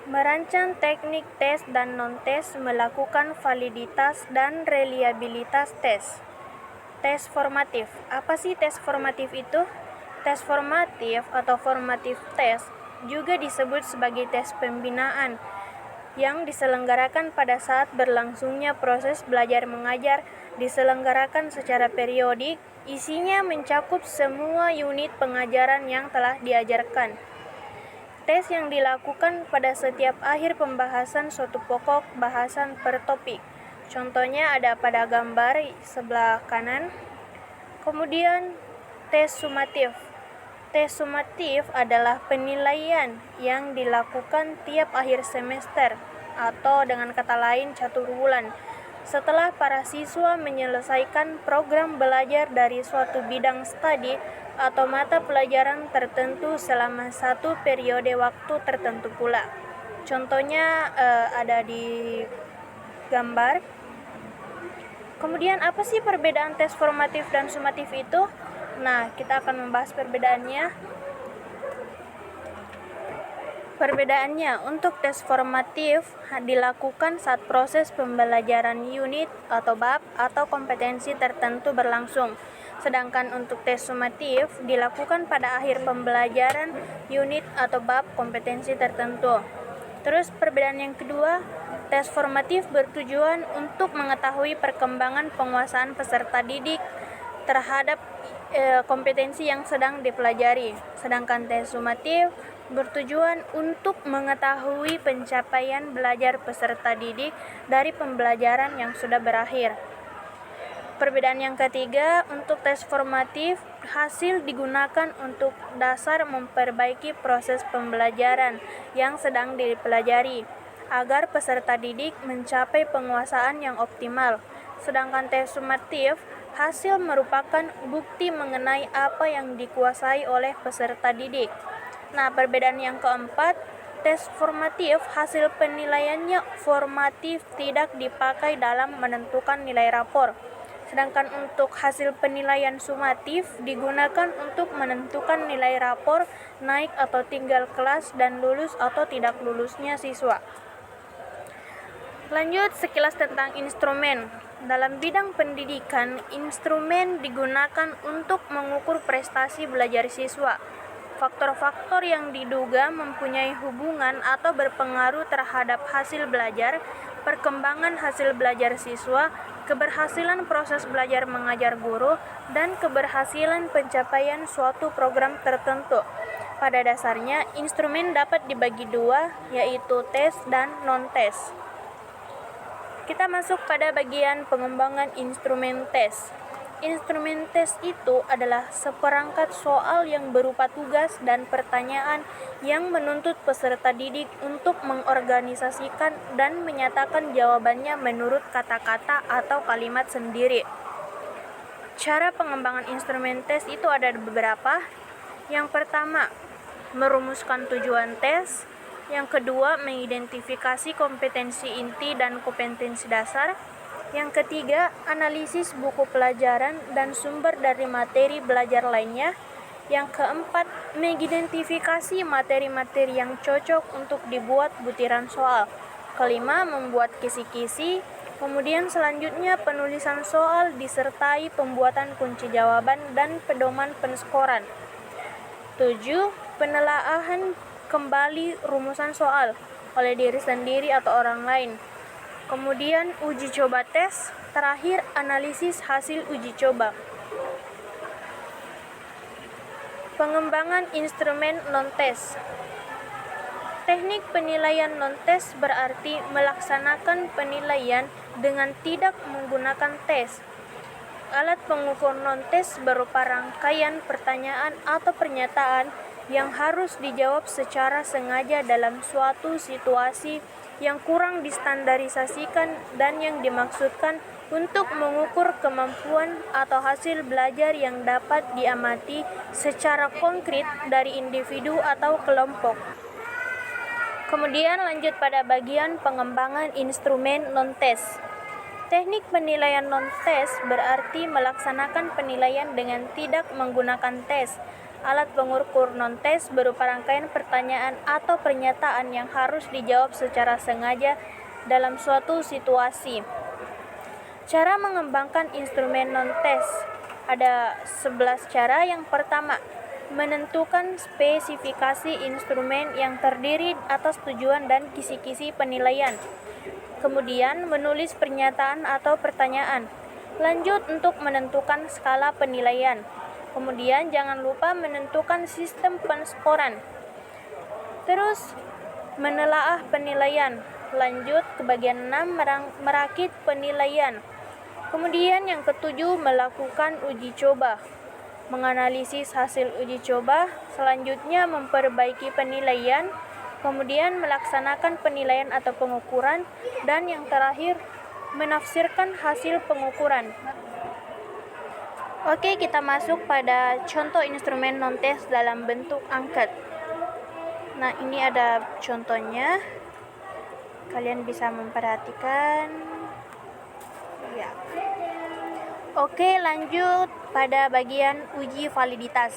Merancang teknik tes dan non-tes, melakukan validitas dan reliabilitas tes. Tes formatif. Apa sih tes formatif itu? Tes formatif atau formative test juga disebut sebagai tes pembinaan yang diselenggarakan pada saat berlangsungnya proses belajar mengajar, diselenggarakan secara periodik, isinya mencakup semua unit pengajaran yang telah diajarkan. Tes yang dilakukan pada setiap akhir pembahasan suatu pokok bahasan per topik. Contohnya ada pada gambar sebelah kanan. Kemudian tes sumatif. Tes sumatif adalah penilaian yang dilakukan tiap akhir semester atau dengan kata lain catur bulan, setelah para siswa menyelesaikan program belajar dari suatu bidang studi atau mata pelajaran tertentu selama satu periode waktu tertentu pula. Contohnya ada di gambar. Kemudian apa sih perbedaan tes formatif dan sumatif itu? Nah, kita akan membahas perbedaannya. Perbedaannya, untuk tes formatif dilakukan saat proses pembelajaran unit atau bab atau kompetensi tertentu berlangsung. Sedangkan untuk tes sumatif dilakukan pada akhir pembelajaran unit atau bab kompetensi tertentu. Terus perbedaan yang kedua, tes formatif bertujuan untuk mengetahui perkembangan penguasaan peserta didik terhadap kompetensi yang sedang dipelajari. Sedangkan tes sumatif bertujuan untuk mengetahui pencapaian belajar peserta didik dari pembelajaran yang sudah berakhir. Perbedaan yang ketiga, untuk tes formatif, hasil digunakan untuk dasar memperbaiki proses pembelajaran yang sedang dipelajari, agar peserta didik mencapai penguasaan yang optimal. Sedangkan tes sumatif, hasil merupakan bukti mengenai apa yang dikuasai oleh peserta didik. Nah, perbedaan yang keempat, tes formatif, hasil penilaiannya formatif, tidak dipakai dalam menentukan nilai rapor. Sedangkan untuk hasil penilaian sumatif digunakan untuk menentukan nilai rapor naik atau tinggal kelas dan lulus atau tidak lulusnya siswa. Lanjut sekilas tentang instrumen. Dalam bidang pendidikan, instrumen digunakan untuk mengukur prestasi belajar siswa. Faktor-faktor yang diduga mempunyai hubungan atau berpengaruh terhadap hasil belajar, perkembangan hasil belajar siswa, keberhasilan proses belajar mengajar guru, dan keberhasilan pencapaian suatu program tertentu. Pada dasarnya, instrumen dapat dibagi dua, yaitu tes dan non-tes. Kita masuk pada bagian pengembangan instrumen tes. Instrumen tes itu adalah seperangkat soal yang berupa tugas dan pertanyaan yang menuntut peserta didik untuk mengorganisasikan dan menyatakan jawabannya menurut kata-kata atau kalimat sendiri. Cara pengembangan instrumen tes itu ada beberapa. Yang pertama, merumuskan tujuan tes. Yang kedua, mengidentifikasi kompetensi inti dan kompetensi dasar. Yang ketiga, analisis buku pelajaran dan sumber dari materi belajar lainnya. Yang keempat, mengidentifikasi materi-materi yang cocok untuk dibuat butiran soal. Kelima, membuat kisi-kisi. Kemudian selanjutnya penulisan soal disertai pembuatan kunci jawaban dan pedoman penskoran. 7. Penelaahan kembali rumusan soal oleh diri sendiri atau orang lain. Kemudian uji coba tes, terakhir analisis hasil uji coba. Pengembangan instrumen non-tes. Teknik penilaian non-tes berarti melaksanakan penilaian dengan tidak menggunakan tes. Alat pengukur non-tes berupa rangkaian pertanyaan atau pernyataan yang harus dijawab secara sengaja dalam suatu situasi yang kurang distandarisasikan dan yang dimaksudkan untuk mengukur kemampuan atau hasil belajar yang dapat diamati secara konkret dari individu atau kelompok. Kemudian lanjut pada bagian pengembangan instrumen non-tes. Teknik penilaian non-tes berarti melaksanakan penilaian dengan tidak menggunakan tes. Alat pengukur non-tes berupa rangkaian pertanyaan atau pernyataan yang harus dijawab secara sengaja dalam suatu situasi. Cara mengembangkan instrumen non-tes. Ada 11 cara. Yang pertama, menentukan spesifikasi instrumen yang terdiri atas tujuan dan kisi-kisi penilaian. Kemudian, menulis pernyataan atau pertanyaan. Lanjut untuk menentukan skala penilaian. Kemudian, jangan lupa menentukan sistem penskoran. Terus, menelaah penilaian. Lanjut ke bagian 6, merakit penilaian. Kemudian yang ketujuh, melakukan uji coba. Menganalisis hasil uji coba. Selanjutnya, memperbaiki penilaian. Kemudian melaksanakan penilaian atau pengukuran. Dan yang terakhir, menafsirkan hasil pengukuran. Oke, kita masuk pada contoh instrumen non-tes dalam bentuk angket. Nah, ini ada contohnya. Kalian bisa memperhatikan. Ya. Oke, lanjut pada bagian uji validitas.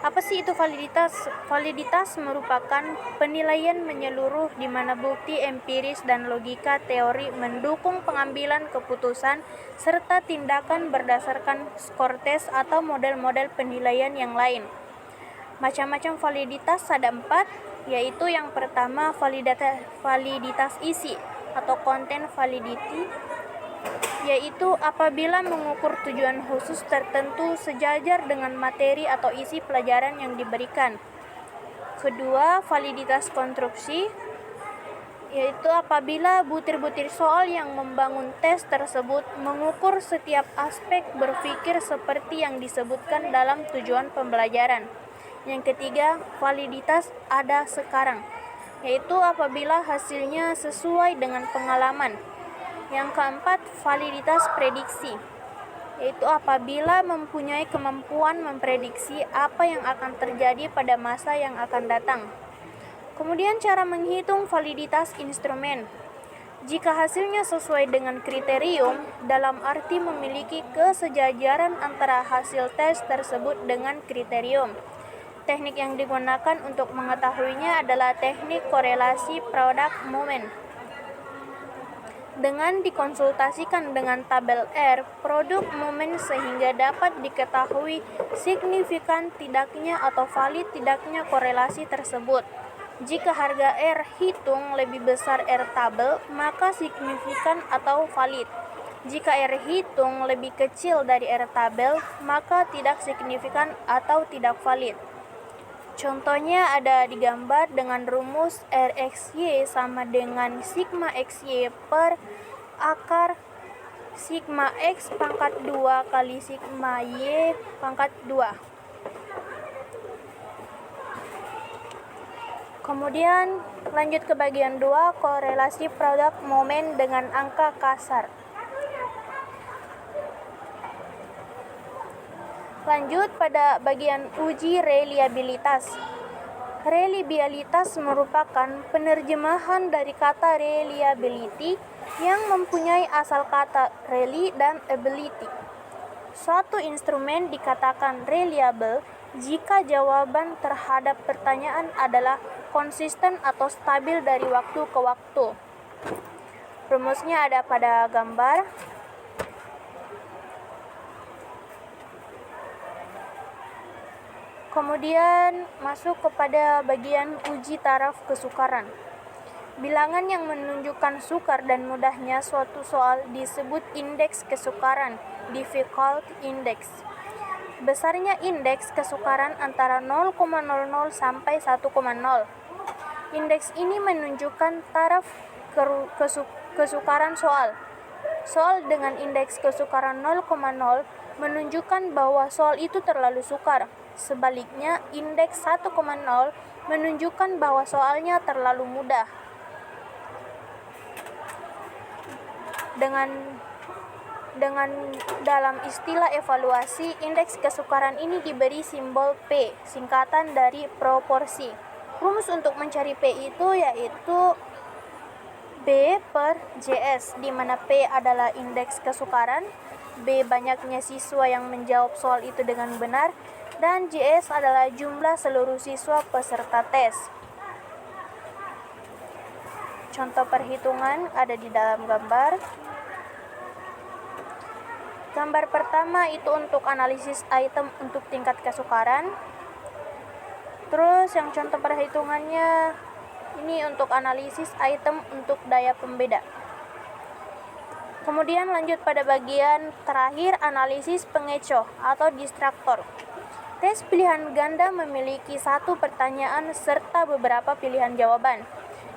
Apa sih itu validitas? Validitas merupakan penilaian menyeluruh di mana bukti empiris dan logika teori mendukung pengambilan keputusan serta tindakan berdasarkan skor tes atau model-model penilaian yang lain. Macam-macam validitas ada 4, yaitu yang pertama validitas isi atau content validity, yaitu apabila mengukur tujuan khusus tertentu sejajar dengan materi atau isi pelajaran yang diberikan. Kedua, validitas konstruksi, yaitu apabila butir-butir soal yang membangun tes tersebut mengukur setiap aspek berpikir seperti yang disebutkan dalam tujuan pembelajaran. Yang ketiga, validitas ada sekarang, yaitu apabila hasilnya sesuai dengan pengalaman. Yang keempat, validitas prediksi, yaitu apabila mempunyai kemampuan memprediksi apa yang akan terjadi pada masa yang akan datang. Kemudian cara menghitung validitas instrumen. Jika hasilnya sesuai dengan kriterium, dalam arti memiliki kesejajaran antara hasil tes tersebut dengan kriterium. Teknik yang digunakan untuk mengetahuinya adalah teknik korelasi product moment. Dengan dikonsultasikan dengan tabel R, produk momen sehingga dapat diketahui signifikan tidaknya atau valid tidaknya korelasi tersebut. Jika harga R hitung lebih besar R tabel, maka signifikan atau valid. Jika R hitung lebih kecil dari R tabel, maka tidak signifikan atau tidak valid. Contohnya ada digambar dengan rumus RXY sama dengan sigma XY per akar sigma X pangkat 2 kali sigma Y pangkat 2. Kemudian lanjut ke bagian 2, korelasi produk momen dengan angka kasar. Lanjut pada bagian uji reliabilitas. Reliabilitas merupakan penerjemahan dari kata reliability yang mempunyai asal kata rely dan ability. Suatu instrumen dikatakan reliable jika jawaban terhadap pertanyaan adalah konsisten atau stabil dari waktu ke waktu. Rumusnya ada pada gambar. Kemudian masuk kepada bagian uji taraf kesukaran. Bilangan yang menunjukkan sukar dan mudahnya suatu soal disebut indeks kesukaran, difficulty index. Besarnya indeks kesukaran antara 0,00 sampai 1,0. Indeks ini menunjukkan taraf kesukaran soal. Soal dengan indeks kesukaran 0,0 menunjukkan bahwa soal itu terlalu sukar. Sebaliknya, indeks 1,0 menunjukkan bahwa soalnya terlalu mudah. Dengan dalam istilah evaluasi, indeks kesukaran ini diberi simbol P, singkatan dari proporsi. Rumus untuk mencari P itu yaitu B per JS, di mana P adalah indeks kesukaran, B banyaknya siswa yang menjawab soal itu dengan benar, dan JS adalah jumlah seluruh siswa peserta tes. Contoh perhitungan ada di dalam gambar. Gambar pertama itu untuk analisis item untuk tingkat kesukaran. Terus yang contoh perhitungannya ini untuk analisis item untuk daya pembeda. Kemudian lanjut pada bagian terakhir, analisis pengecoh atau distraktor. Tes pilihan ganda memiliki satu pertanyaan serta beberapa pilihan jawaban.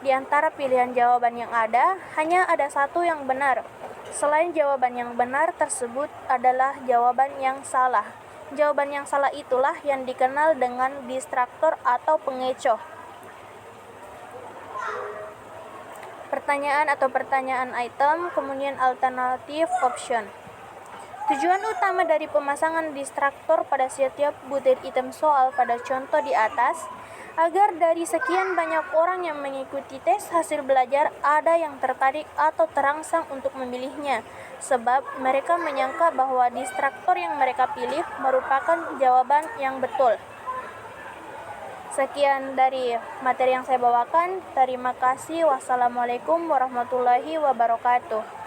Di antara pilihan jawaban yang ada, hanya ada satu yang benar. Selain jawaban yang benar tersebut adalah jawaban yang salah. Jawaban yang salah itulah yang dikenal dengan distraktor atau pengecoh. Pertanyaan atau pertanyaan item, kemudian alternative option. Tujuan utama dari pemasangan distraktor pada setiap butir item soal pada contoh di atas, agar dari sekian banyak orang yang mengikuti tes hasil belajar ada yang tertarik atau terangsang untuk memilihnya, sebab mereka menyangka bahwa distraktor yang mereka pilih merupakan jawaban yang betul. Sekian dari materi yang saya bawakan. Terima kasih. Wassalamualaikum warahmatullahi wabarakatuh.